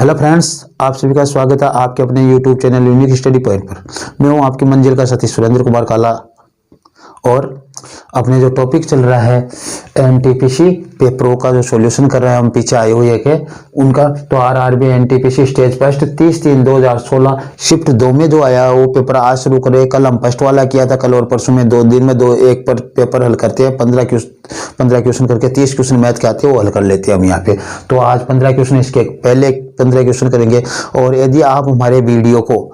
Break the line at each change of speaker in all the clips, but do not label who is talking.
Hello friends, आप सभी का स्वागत है आपके अपने YouTube channel unique study point पर। मैं हूं आपकी मंजिल का साथी सुरेंद्र कुमार काला और अपने जो टॉपिक चल रहा है एनटीपीसी पेपरों का जो सॉल्यूशन कर रहे हैं हम पीछे आए हुए के उनका, तो RRB NTPC stage first 30/3/2016 shift 2 में जो आया वो पेपर आज शुरू करे। कल हम फर्स्ट वाला किया था, कल और परसों में 2 दिन में एक पर पेपर हल करते हैं। 15 क्वेश्चन करके 30 क्वेश्चन मैथ के आते हैं वो हल कर लेते हैं हम यहाँ पे। तो आज 15 क्वेश्चन, इसके पहले 15 क्वेश्चन करेंगे। और यदि आप हमारे वीडियो को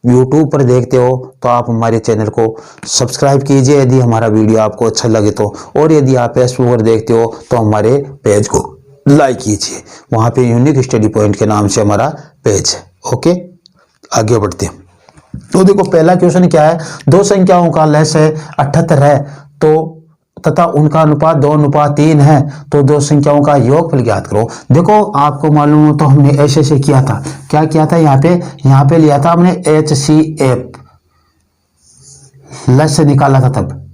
YouTube पर देखते हो तो आप हमारे चैनल को सब्सक्राइब कीजिए यदि हमारा वीडियो आपको अच्छा लगे तो, और यदि आप फेसबुक पर देखते हो तो हमारे पेज को लाइक कीजिए, वहाँ पे यूनिक स्टडी पॉइंट के नाम से हमारा पेज है। ओके, आगे बढ़ते हैं। तो देखो पहला क्वेश्चन क्या है, दो संख्याओं का लस है 78 है तो तथा उनका अनुपात 2:3 है, तो दो संख्याओं का योगफल ज्ञात करो। देखो आपको मालूम हो तो हमने ऐसे किया था, क्या किया था, यहाँ पे लिया था हमने HCF लस से निकाला था तब,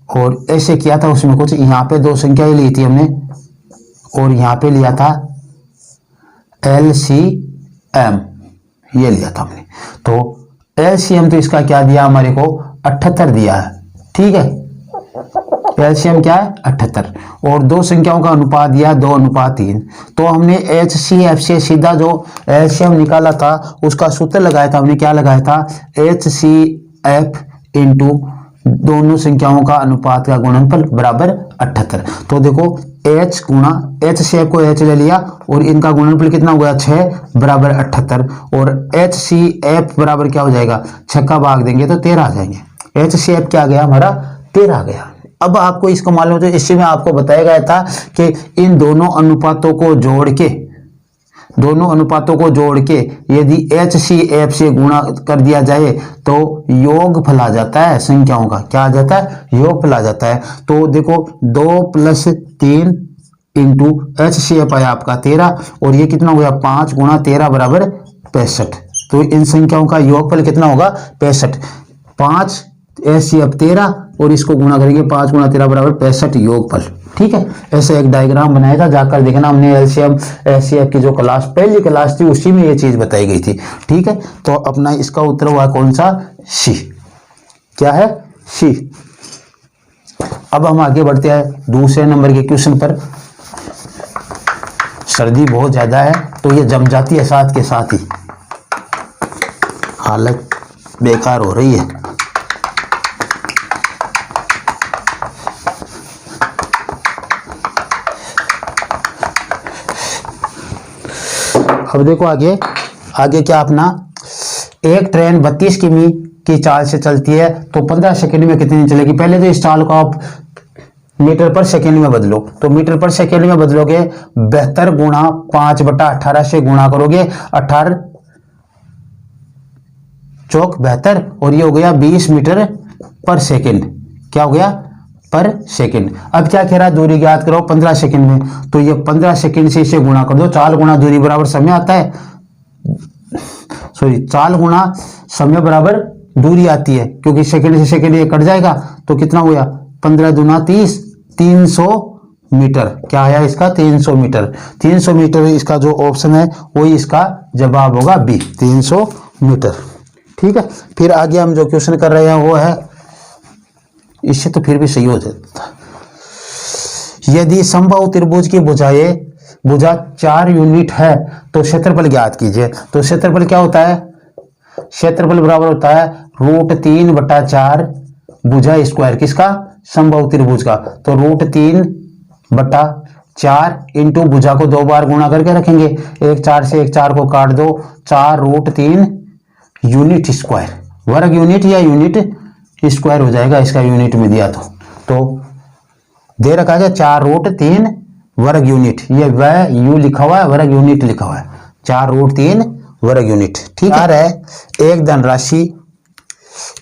और ऐसे किया था उसमें कुछ, यहाँ पे दो संख्या ली थी हमने और यहाँ पे लिया था LCM, ये लिया था हमने। तो LCM तो इसका क्या दिया हमारे को 78 दिया है, ठीक है। एलसीएम क्या है 78, और दो संख्याओं का अनुपात दिया 2:3। तो हमने HCF से सीधा जो एलसीएम निकाला था उसका सूत्र लगाया था हमने, क्या लगाया था, HCF इंटू दोनों संख्याओं का अनुपात का गुणनफल बराबर 78। तो देखो H गुणा HCF को H ले लिया और इनका गुणनफल कितना हो गया 6 बराबर 78, और HCF बराबर क्या हो जाएगा, 6 का भाग देंगे तो 13 आ जाएंगे। HCF क्या आ गया हमारा 13 आ गया। अब आपको इसको मालूम है, इसमें आपको बताया गया था कि इन दोनों अनुपातों को जोड़ के यदि HCF से गुणा कर दिया जाए तो योगफल आ जाता है संख्याओं का, क्या आ जाता है, योगफल आ जाता है। तो देखो 2 + 3 इंटू HCF आया आपका 13, और ये कितना हो गया 5 × 13 बराबर 65। तो इन संख्याओं का योगफल कितना होगा 65। 5 HCF 13 और इसको गुणा करेंगे 5 × 13 बराबर 65 योगफल, ठीक है। ऐसे एक डायग्राम बनाया था, जाकर देखना, हमने LCM HCF की जो क्लास पहली क्लास थी उसी में ये चीज बताई गई थी, ठीक है। तो अपना इसका उत्तर हुआ कौन सा, सी, क्या है, सी। अब हम आगे बढ़ते हैं दूसरे नंबर के क्वेश्चन पर। सर्दी बहुत ज्यादा है तो ये जम जाती है साथ के साथ ही, हालत बेकार हो रही है। अब देखो आगे क्या अपना, एक ट्रेन 32 किमी की चाल से चलती है तो 15 सेकंड में कितनी चलेगी। पहले तो इस चाल को आप मीटर पर सेकंड में बदलो, तो मीटर पर सेकंड में बदलोगे 72 गुणा 5/18 से गुणा करोगे, 18 चौक 72, और ये हो गया 20 मीटर पर सेकंड, क्या हो गया पर सेकंड। अब क्या कह रहा है, दूरी ज्ञात करो 15 सेकंड में, तो ये 15 सेकंड से इसे गुणा कर दो, 4 गुणा दूरी बराबर समय आता है, सॉरी 4 गुणा समय बराबर दूरी आती है, क्योंकि सेकंड से सेकंड ये कट जाएगा। तो कितना हो गया 15 दूना 30, 300 मीटर, क्या आया इसका 300 मीटर। 300 मीटर इसका जो ऑप्शन है वही इसका जवाब होगा बी, 300 मीटर, ठीक है। फिर आगे हम जो क्वेश्चन कर रहे हैं वो है, इससे तो फिर भी सही हो जाता। यदि समबाहु त्रिभुज की भुजा 4 यूनिट है तो क्षेत्रफल ज्ञात कीजिए। तो क्षेत्रफल क्या होता है, क्षेत्रफल बराबर होता है √3/4 भुजा स्क्वायर, किसका, समबाहु त्रिभुज का। तो √3/4 इंटू भुजा को 2 बार गुणा करके रखेंगे, एक 4 से एक 4 को काट दो, 4√3 यूनिट स्क्वायर, वर्ग यूनिट या यूनिट स्क्वायर हो जाएगा इसका, यूनिट में दिया तो दे रखा है 4√3 वर्ग यूनिट, ये वह यू लिखा हुआ है, वर्ग यूनिट लिखा हुआ है, 4√3 वर्ग यूनिट, ठीक है।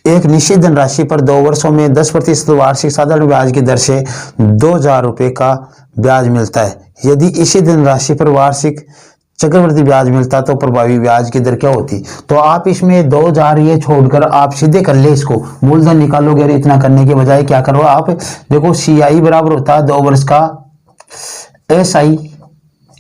एक निश्चित धनराशि पर 2 वर्षों में 10% वार्षिक साधारण ब्याज की दर से 2000 रुपये का ब्याज मिलता है। यदि इसी धनराशि पर वार्षिक चक्रवृद्धि ब्याज मिलता तो प्रभावी ब्याज की दर क्या होती। तो आप इसमें 2000 ये छोड़कर आप सीधे कर ले, इसको मूलधन निकालोगे, और इतना करने के बजाय क्या करो आप, देखो CI बराबर होता है 2 वर्ष का SI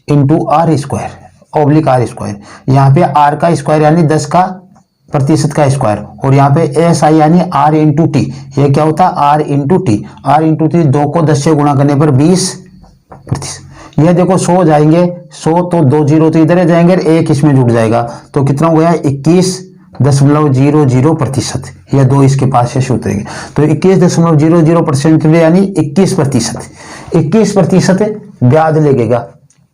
into R square, oblique R square, यहाँ पे आर का स्क्वायर यानी 10 का प्रतिशत का स्क्वायर, और यहाँ पे एस आई यानी आर इंटू टी, ये क्या होता है R into T, R into T 2 को 10 से गुणा करने पर 20%। ये देखो 100 जाएंगे, 100 तो 2 जीरो तो इधर जाएंगे, एक इसमें जुड़ जाएगा, तो कितना हो गया 21.00% या 2 इसके पास से उतरेंगे, तो 21.00% यानी 21%, 21% ब्याज लगेगा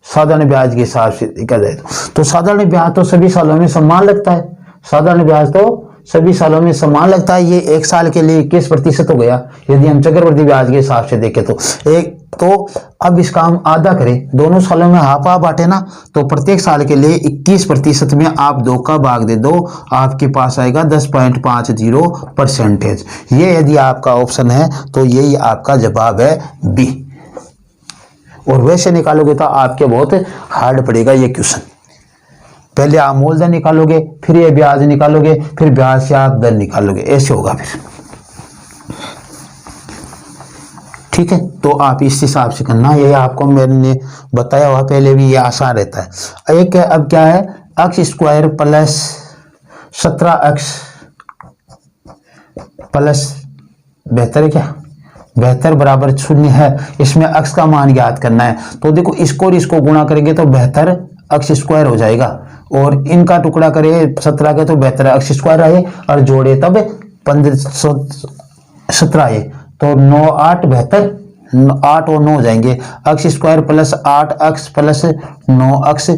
साधारण ब्याज के हिसाब से देखा जाए तो साधारण ब्याज तो सभी सालों में समान लगता है, साधारण ब्याज तो सभी सालों में समान लगता है, ये एक साल के लिए 21% हो गया। यदि हम चक्रवृद्धि ब्याज के हिसाब से देखें तो एक तो अब इसका हम आधा करें, दोनों सालों में हाफ हाफ बांटे ना, तो प्रत्येक साल के लिए 21% में आप 2 का भाग दे दो, आपके पास आएगा 10.50%। ये यदि आपका ऑप्शन है तो यही आपका जवाब है बी। और वैसे निकालोगे तो आपके बहुत हार्ड पड़ेगा ये क्वेश्चन, पहले आप मूलधन निकालोगे, फिर ये ब्याज निकालोगे, फिर ब्याज से आप दर निकालोगे, ऐसे होगा फिर। ठीक है, तो आप इस हिसाब से करना, ये आपको मैंने बताया हुआ पहले भी, ये आसान रहता है। एक अब क्या है x square plus 17x plus 72 है क्या 72 बराबर 0 है, इसमें x का मान ज्ञात करना है। तो देखो इसको और इसको गुणा करेंगे तो 72 x स्क्वायर हो जाएगा, और इनका टुकड़ा करें 17 के तो 72 x स्क्वायर आए, और जोड़े तब 1517 आए, तो 9 8 72, 8 और 9 हो जाएंगे, x square plus 8x plus 9x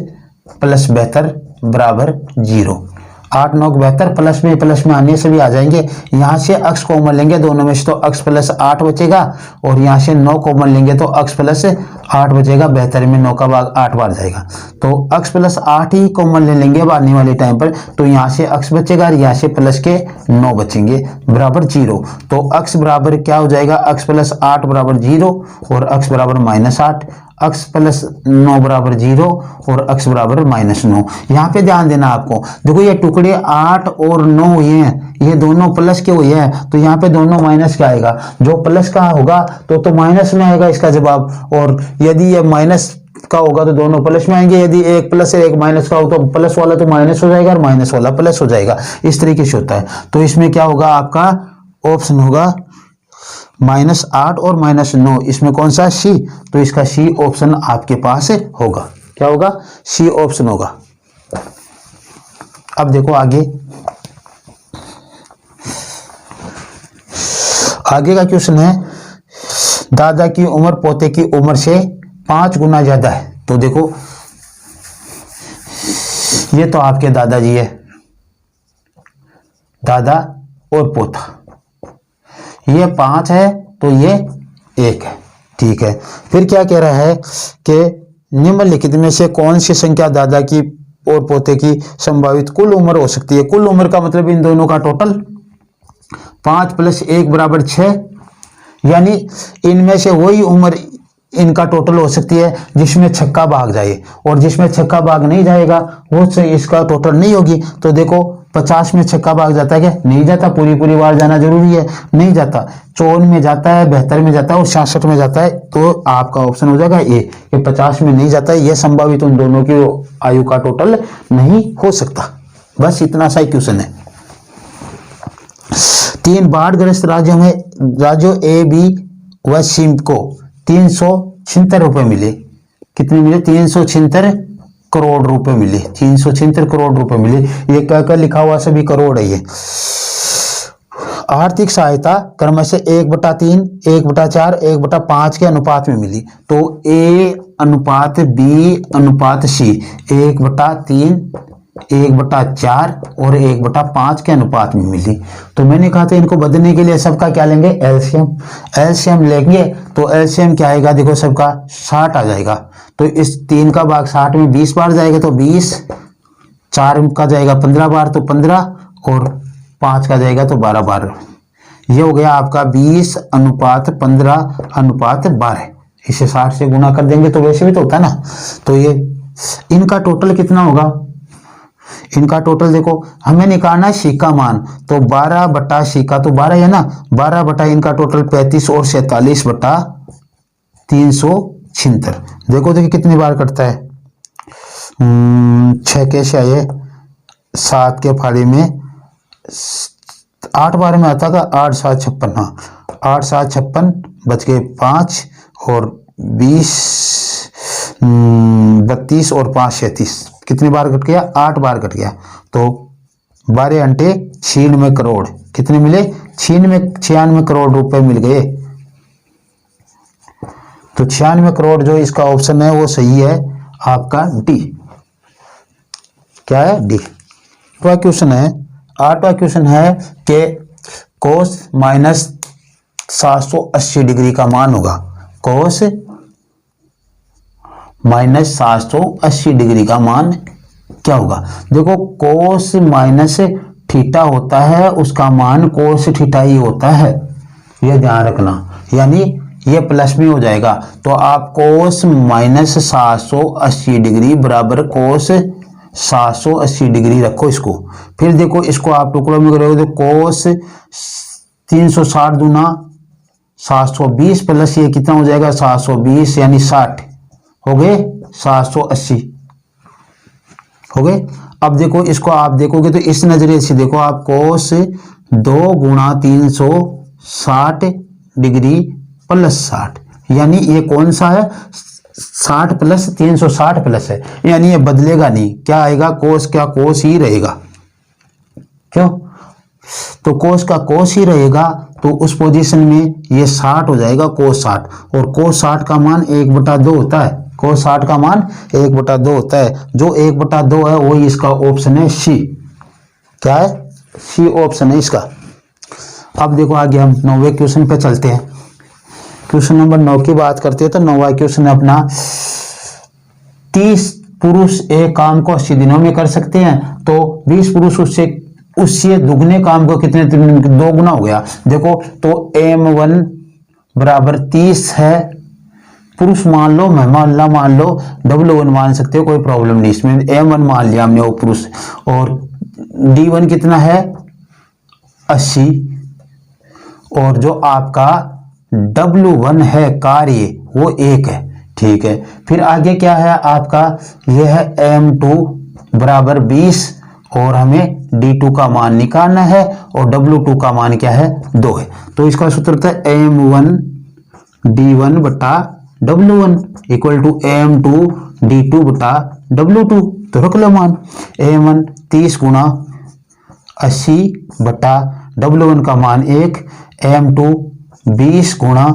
plus 72 बराबर 0। 8 9 72 प्लस में आने से भी आ जाएंगे, यहाँ से x कॉमन लेंगे दोनों में से तो x प्लस 8 बचेगा, और यहाँ से 9 कॉमन लेंगे तो x प्लस 8 बचेगा, 72 में 9 का भाग 8 बार जाएगा, तो x प्लस 8 ही कॉमन ले लेंगे अब आने वाले टाइम पर, तो यहाँ से x बचेगा और यहाँ से प्लस के 9 बचेंगे बराबर 0। तो x बराबर क्या हो जाएगा, x प्लस 8 बराबर 0 और x बराबर -8, x प्लस 9 बराबर 0 और x बराबर -9। यहाँ पे ध्यान देना आपको, देखो ये टुकड़े 8 और 9 हुए हैं, ये दोनों प्लस के हुए हैं, तो यहाँ पे दोनों माइनस का आएगा, जो प्लस का होगा तो माइनस में आएगा इसका जवाब, और यदि ये माइनस का होगा तो दोनों प्लस में आएंगे, यदि एक प्लस है एक माइनस का हो तो प्लस वाला तो माइनस हो जाएगा और माइनस वाला प्लस हो जाएगा, इस तरीके से होता है। तो इसमें क्या होगा, आपका ऑप्शन होगा -8 और -9, इसमें कौन सा सी, तो इसका सी ऑप्शन आपके पास होगा, क्या होगा सी ऑप्शन होगा। अब देखो आगे का क्वेश्चन है, दादा की उम्र पोते की उम्र से 5 गुना ज्यादा है, तो देखो ये तो आपके दादाजी है, दादा और पोता, ये 5 है तो ये 1 है, ठीक है। फिर क्या कह रहा है कि निम्नलिखित में से कौन सी संख्या दादा की और पोते की संभावित कुल उम्र हो सकती है। कुल उम्र का मतलब इन दोनों का टोटल, 5 + 1 बराबर 6, यानी इनमें से वही उम्र इनका टोटल हो सकती है जिसमें छक्का भाग जाए, और जिसमें छक्का भाग नहीं जाएगा वो से इसका टोटल नहीं होगी। तो देखो 50 में छक्का भाग जाता है क्या, नहीं जाता, पूरी बार जाना जरूरी है, नहीं जाता, 54 में जाता है, 72 में जाता है और 66 में जाता है, तो आपका ऑप्शन हो जाएगा ए, कि 50 में नहीं जाता है, यह संभावित उन दोनों की आयु का टोटल नहीं हो सकता। बस इतना सा क्वेश्चन है। 3 बाढ़ग्रस्त राज्यों ए बी व सी को 376 रुपए मिले, कितने मिले, 376 करोड़ रुपए मिले, 376 करोड़ रुपए मिले, ये क्या लिखा हुआ सभी करोड़ है ये। आर्थिक सहायता क्रमशः 1/3, 1/4, 1/5 के अनुपात में मिली, तो A अनुपात B अनुपात C 1/3, 1/4 और 1/5 के अनुपात में मिली। तो मैंने कहा था इनको बदलने के लिए सबका क्या लेंगे, एलसीएम लेंगे, तो एलसीएम क्या आएगा, देखो सबका 60 आ जाएगा, तो इस 3 का भाग 60 में 20 बार जाएगा तो 20, 4 का जाएगा 15 बार तो 15, और 5 का जाएगा तो 12 बार। ये हो गया आपका 20:15:12, इसे 60 से गुना कर देंगे तो वैसे भी तो होता है ना। तो ये इनका टोटल कितना होगा, इनका टोटल देखो हमें निकालना है सी का मान, तो 12/सी का तो 12 है ना, 12 इनका टोटल 35 और 47/376, देखो कितनी बार कटता है, 6 कैसे आए, 7 के फाड़ी में 8 बार में आता था, 8 7 56, हाँ 8 7 56, बच गए 5 और 20 32 और 5 36, कितनी बार कट गया, 8 बार कट गया। तो 12 अंटे 96 करोड़, कितने मिले, 96 करोड़ रुपए मिल गए। तो 96 करोड़ जो इसका ऑप्शन है वो सही है आपका डी। क्या है, डी। 8वां क्वेश्चन है कि कोस माइनस 780 डिग्री का मान होगा, कोस माइनस 780 डिग्री का मान क्या होगा। देखो कोस माइनस थीटा होता है, उसका मान कोस थीटा ही होता है, यह ध्यान रखना, यानी ये प्लस में हो जाएगा। तो आप कोस माइनस 780 डिग्री बराबर कोस 780 डिग्री रखो इसको। फिर देखो इसको आप टुकड़ों में करोगे तो कोस 360 दूना 720 प्लस ये कितना हो जाएगा 720 यानी 60 हो गए 780 हो गए। अब देखो इसको आप देखोगे तो इस नजरिए से देखो, आप कोस 2 गुणा 360 डिग्री प्लस 60, यानी ये कौन सा है, 60 प्लस 360 प्लस है, यानी ये बदलेगा नहीं, क्या आएगा कोस, क्या कोस ही रहेगा, क्यों, तो कोस का कोस ही रहेगा। तो उस पोजीशन में ये 60 हो जाएगा कोस 60, और कोस 60 का मान 1/2 होता है, कोस 60 का मान 1/2 होता है, जो 1/2 है वही इसका ऑप्शन है सी। क्या है, सी ऑप्शन है इसका। अब देखो आगे हम 9वें क्वेश्चन पे चलते हैं। क्वेश्चन नंबर 9 की बात करते हैं तो 9वां क्वेश्चन है अपना, 30 पुरुष एक काम को 80 दिनों में कर सकते हैं, तो 20 पुरुष उससे दुगने काम को कितने 2 गुना हो गया। देखो तो M1 बराबर 30 है, पुरुष मान लो, महिला मान लो, W1 मान सकते हो, कोई प्रॉब्लम नहीं इसमें, M1 मान लिया हमने वो पुरुष, और D1 कितना है 80, और जो आपका W1 है कार्य वो 1 है, ठीक है। फिर आगे क्या है आपका, यह है M2 बराबर 20, और हमें D2 का मान निकालना है, और W2 का मान क्या है 2 है। तो इसका सूत्र था M1 D1 बटा W1 equal to M2 D2 बटा W2। तो रख लो मान, M1 30 गुणा 80 बटा W1 का मान 1, M2 20 गुणा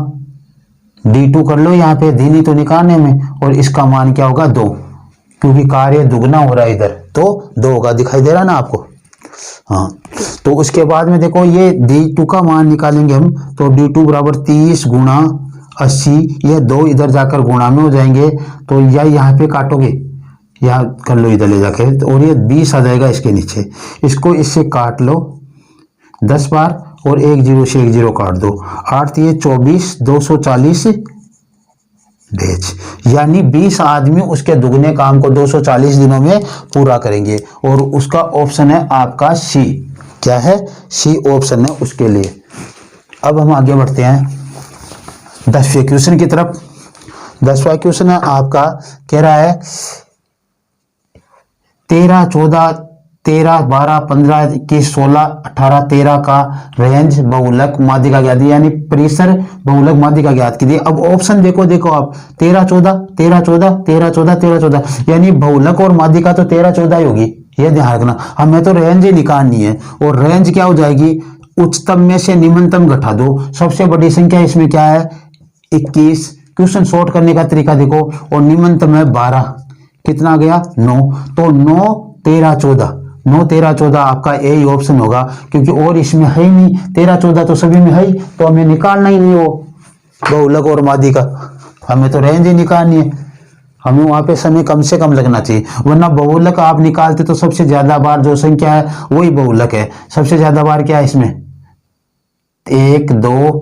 D2 कर लो, यहाँ पे धीनी तो निकालने में, और इसका मान क्या होगा 2, क्योंकि कार्य दुगना हो रहा है इधर, तो 2 होगा, दिखाई दे रहा ना आपको। हाँ, तो उसके बाद में देखो ये D2 का मान निकालेंगे हम, तो D2 बराबर 30 गुणा 80, ये 2 इधर जाकर गुणा में हो जाएंगे, तो या यहाँ पे काटोगे, यहाँ कर लो इधर ले जाके, और ये 20 आ जाएगा इसके नीचे, इसको इससे काट लो 10 बार, और 1 0 से 1 0 काट दो, 8 ये 24 240 डेज, यानी 20 आदमी उसके दुगने काम को 240 दिनों में पूरा करेंगे, और उसका ऑप्शन है आपका सी। क्या है, सी ऑप्शन है उसके लिए। अब हम आगे बढ़ते हैं 10वें क्वेश्चन की तरफ। 10वां क्वेश्चन है आपका, कह रहा है 13 14 13 12 15 21 16 18 13 का रेंज बहुलक माध्यिका ज्ञात, यानी परिसर बहुलक माध्यिका ज्ञात कीजिए। अब ऑप्शन देखो आप 13 14 13 14 13 14 13 14, यानी बहुलक और माध्यिका तो 13 14 ही होगी, ये ध्यान रखना। हमें तो रेंज ही निकालनी है, और रेंज क्या हो जाएगी, उच्चतम में से निम्नतम घटा दो। सबसे बड़ी संख्या इसमें क्या है 21, क्वेश्चन शॉर्ट करने का तरीका देखो, और निम्नतम है 12, कितना गया 9, तो 9 13 14, 9 13 14 आपका ए ही ऑप्शन होगा, क्योंकि और इसमें है ही नहीं, 13 14 तो सभी में है ही, तो हमें निकालना ही नहीं वो बहुलक और माध्यिका, हमें तो रेंज ही निकालनी है, हमें वहां पे समय कम से कम लगना चाहिए, वरना बहुलक आप निकालते तो सबसे ज्यादा बार जो संख्या है वही बहुलक है। सबसे ज्यादा बार क्या है इसमें 1 2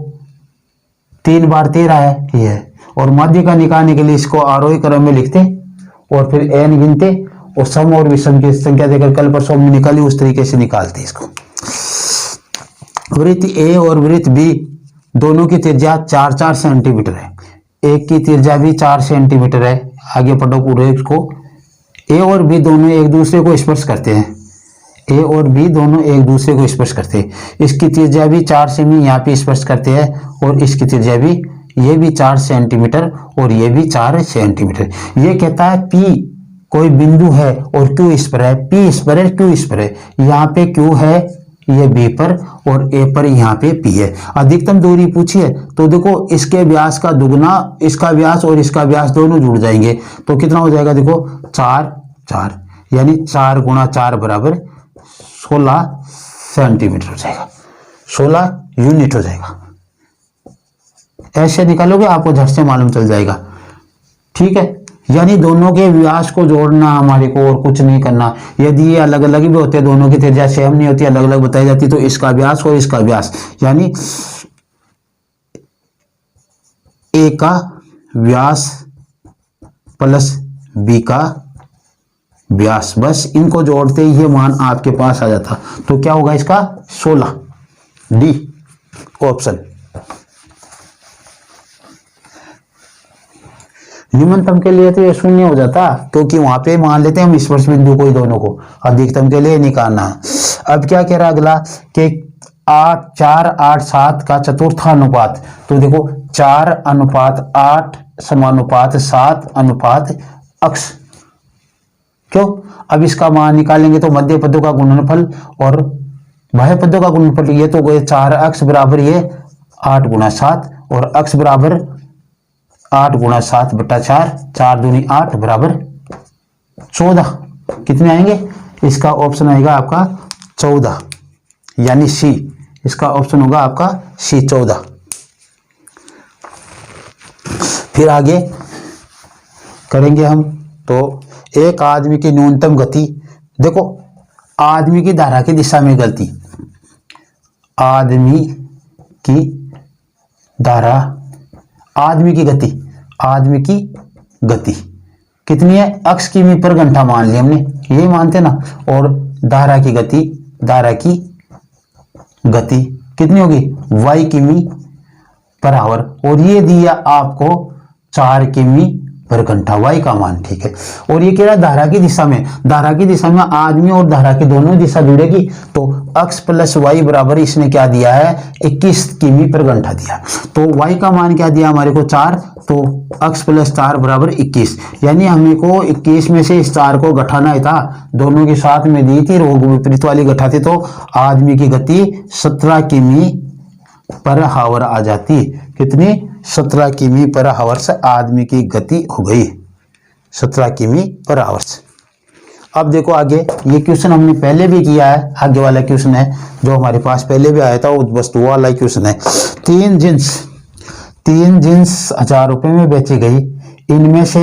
3 बार 13 है ये, और माध्यिका निकालने के लिए इसको आरोही क्रम में लिखते और फिर n गिनते, और सम और विषम की संख्या देकर कल परसों हमने निकाली उस तरीके से निकालते इसको। वृत्त ए और वृत्त बी दोनों की त्रिज्या 4-4 सेंटीमीटर है, एक की त्रिज्या भी 4 सेंटीमीटर है। आगे पढ़ो पूरे इसको, ए और बी दोनों एक दूसरे को स्पर्श करते हैं, ए और बी दोनों एक दूसरे को स्पर्श करते हैं। इसकी त्रिज्या भी 4 सेमी यहाँ पे स्पर्श करते हैं और इसकी त्रिज्या भी, ये भी 4 सेंटीमीटर और ये भी 4 सेंटीमीटर। ये कहता है पी कोई बिंदु है और क्यू इस पर है, पी इस पर है, क्यू इस पर है। यहाँ पे क्यू है ये बी पर और ए पर यहाँ पे पी है। अधिकतम दूरी पूछी है तो देखो इसके व्यास का दुगना इसका व्यास और इसका व्यास दोनों जुड़ जाएंगे तो कितना हो जाएगा, देखो 4 4 यानी 4 गुणा 4 बराबर 16 सेंटीमीटर हो जाएगा, 16 यूनिट हो जाएगा। ऐसे निकालोगे आपको झट से मालूम चल जाएगा। ठीक है, यानी दोनों के व्यास को जोड़ना हमारे को और कुछ नहीं करना। यदि ये अलग अलग भी होते, दोनों की त्रिज्या सेम नहीं होती, अलग अलग बताई जाती, तो इसका व्यास और इसका व्यास यानी ए का व्यास प्लस बी का व्यास, बस इनको जोड़ते ही ये मान आपके पास आ जाता। तो क्या होगा इसका 16, डी ऑप्शन। न्यूनतम के लिए तो ये 0 हो जाता क्योंकि वहां पे मान लेते हैं हम स्पर्श बिंदु को ही दोनों को, अधिकतम के लिए निकालना। अब क्या कह रहा अगला कि 8 4 8 7 का चतुर्थानुपात। तो देखो 4:8 समानुपात 7 अक्ष। क्यों, अब इसका मान निकालेंगे तो मध्य पदों का गुणनफल और बाह्य पदों का गुणनफल, ये तो गए 4 अक्ष बराबर ये 8 गुणा 7 और अक्ष बराबर 8 गुणा 7 बटा 4, 4 दूनी 8 बराबर 14। कितने आएंगे, इसका ऑप्शन आएगा आपका 14 यानी सी। इसका ऑप्शन होगा आपका सी 14। फिर आगे करेंगे हम। तो एक आदमी की न्यूनतम गति, देखो आदमी की धारा की दिशा में गति, आदमी की धारा, आदमी की गति, आदमी की गति कितनी है, अक्ष किमी पर घंटा मान लिया हमने, ये मानते ना। और धारा की गति, धारा की गति कितनी होगी, वाई किमी पर आवर, और ये दिया आपको 4 किमी पर घंटा, वाई का मान। ठीक है, और ये कह रहा है धारा की दिशा में, धारा की दिशा में आदमी और धारा की दोनों दिशा जुड़ेगी तो अक्स प्लस वाई बराबर इसने क्या दिया है 21 किमी पर घंटा दिया। तो वाई का मान क्या दिया हमारे को 4, तो अक्स प्लस 4 बराबर 21, यानी हमें को 21 में से इस 4 को घटाना ही था, दोनों की साथ में दी थी, रोग विपरीत वाली घटाते तो आदमी की गति 17 किमी पर हावर आ जाती। कितनी, 17 किमी पर हावर से आदमी की गति हो गई, 17 किमी पर हावर से। अब देखो आगे, ये क्वेश्चन हमने पहले भी किया है, आगे वाला क्वेश्चन है जो हमारे पास पहले भी आया था, वो वस्तु वाला क्वेश्चन है। 3 जींस 1000 रुपए में बेची गई, इनमें से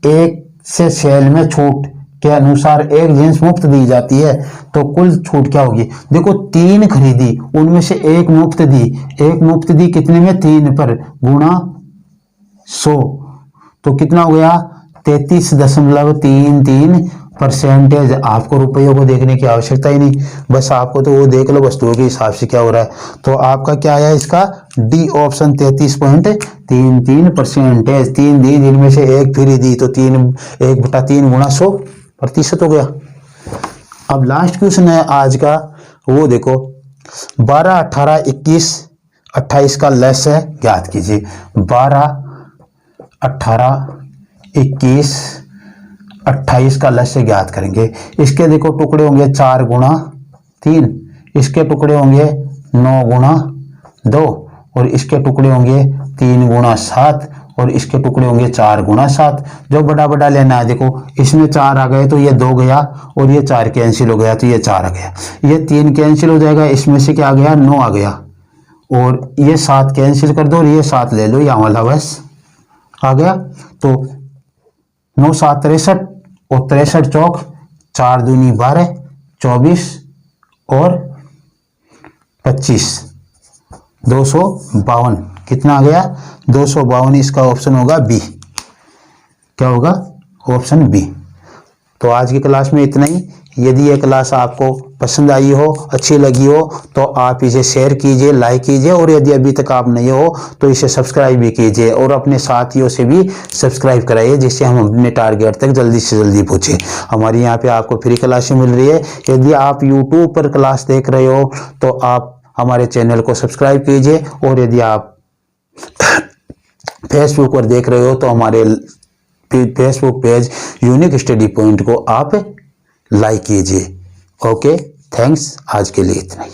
एक से सेल में छूट के अनुसार एक जींस मुफ्त दी जाती है, तो कुल छूट क्या होगी। देखो 3 खरीदी, उनमें से एक मुफ्त दी, एक मुफ्त दी कितने में 3 पर गुणा 100, तो कितना हो गया 33.33%। आपको रुपयों को देखने की आवश्यकता ही नहीं, बस आपको तो वो देख लो वस्तुओं के हिसाब से क्या हो रहा है। तो आपका क्या आया इसका डी ऑप्शन 33.33%। 3 दी, जिनमें से एक फ्री दी, तो 1/3 गुणा 100% हो गया। अब लास्ट क्वेश्चन है आज का, वो देखो 12 18 21 28 का लेस है, ज्ञात कीजिए। 12 18 21 28 का लक्ष्य ज्ञात करेंगे। इसके देखो टुकड़े होंगे 4 गुणा 3, इसके टुकड़े होंगे 9 गुणा 2 और इसके टुकड़े होंगे 3 गुणा 7 और इसके टुकड़े होंगे 4 गुणा 7। जो बड़ा बड़ा लेना है, देखो इसमें 4 आ गए तो ये 2 गया और ये 4 कैंसिल हो गया तो ये 4 आ गया, ये 3 कैंसिल हो जाएगा, इसमें से क्या आ गया 9 आ गया और ये 7 कैंसिल कर दो और ये 7 ले लो, यहाँ वाला बस आ गया। तो 9 7 63 और 63 चौक 4 दूनी 12 24 और 25 252। कितना आ गया 252। इसका ऑप्शन होगा बी। क्या होगा ऑप्शन बी। तो आज की क्लास में इतना ही। यदि ये क्लास आपको पसंद आई हो, अच्छी लगी हो, तो आप इसे शेयर कीजिए, लाइक कीजिए, और यदि अभी तक आप नहीं हो तो इसे सब्सक्राइब भी कीजिए और अपने साथियों से भी सब्सक्राइब कराइए, जिससे हम अपने टारगेट तक जल्दी से जल्दी पहुंचे। हमारी यहाँ पे आपको फ्री क्लासें मिल रही है। यदि आप यूट्यूब पर क्लास देख रहे हो तो आप हमारे चैनल को सब्सक्राइब कीजिए, और यदि आप फेसबुक पर देख रहे हो तो हमारे Facebook page unique study point को आप लाइक कीजिए। Okay, thanks. आज के लिए इतना ही।